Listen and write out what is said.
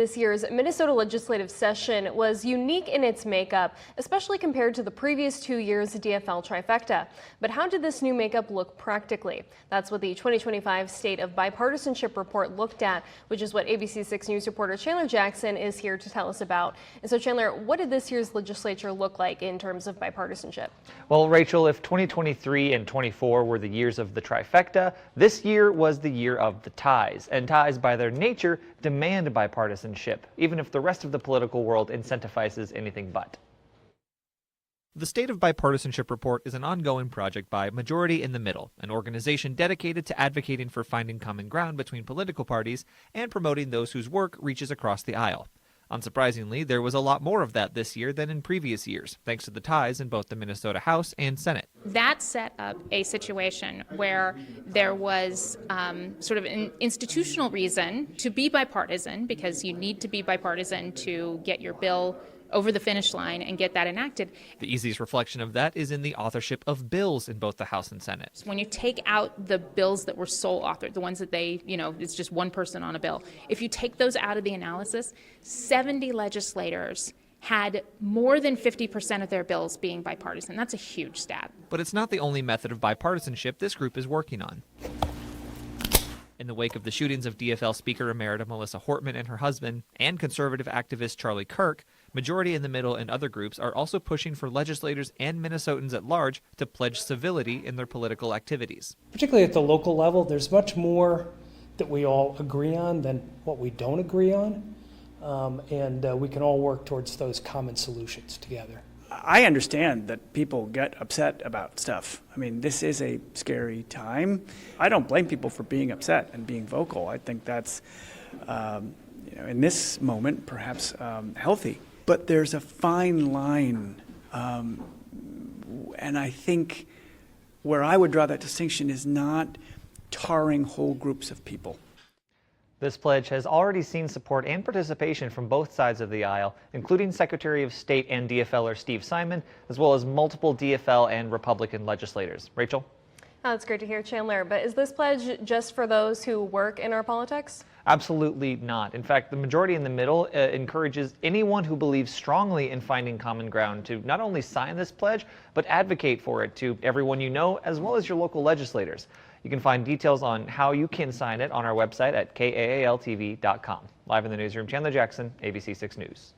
This year's Minnesota legislative session was unique in its makeup, especially compared to the previous 2 years' DFL trifecta. But how did this new makeup look practically? That's what the 2025 State of Bipartisanship report looked at, which is what ABC 6 News reporter Chandler Jackson is here to tell us about. And so, Chandler, what did this year's legislature look like in terms of bipartisanship? Well, Rachel, if 2023 and 24 were the years of the trifecta, this year was the year of the ties. And ties, by their nature, demand bipartisanship, even if the rest of the political world incentivizes anything but. The State of Bipartisanship report is an ongoing project by Majority in the Middle, an organization dedicated to advocating for finding common ground between political parties and promoting those whose work reaches across the aisle. Unsurprisingly, there was a lot more of that this year than in previous years, thanks to the ties in both the Minnesota House and Senate. That set up a situation where there was sort of an institutional reason to be bipartisan, because you need to be bipartisan to get your bill over the finish line and get that enacted. The easiest reflection of that is in the authorship of bills in both the House and Senate. When you take out the bills that were sole authored, the ones that it's just one person on a bill, if you take those out of the analysis, 70 legislators had more than 50% of their bills being bipartisan. That's a huge stat. But it's not the only method of bipartisanship this group is working on. In the wake of the shootings of DFL Speaker Emerita Melissa Hortman and her husband, and conservative activist Charlie Kirk, Majority in the Middle and other groups are also pushing for legislators and Minnesotans at large to pledge civility in their political activities. Particularly at the local level, there's much more that we all agree on than what we don't agree on, and we can all work towards those common solutions together. I understand that people get upset about stuff. I mean, this is a scary time. I don't blame people for being upset and being vocal. I think that's, in this moment, perhaps healthy. But there's a fine line, and I think where I would draw that distinction is not tarring whole groups of people. This pledge has already seen support and participation from both sides of the aisle, including Secretary of State and DFLer Steve Simon, as well as multiple DFL and Republican legislators. Rachel? Oh, that's great to hear, Chandler. But is this pledge just for those who work in our politics? Absolutely not. In fact, the Majority in the Middle encourages anyone who believes strongly in finding common ground to not only sign this pledge, but advocate for it to everyone you know, as well as your local legislators. You can find details on how you can sign it on our website at KAAL-TV.com. Live in the newsroom, Chandler Jackson, ABC 6 News.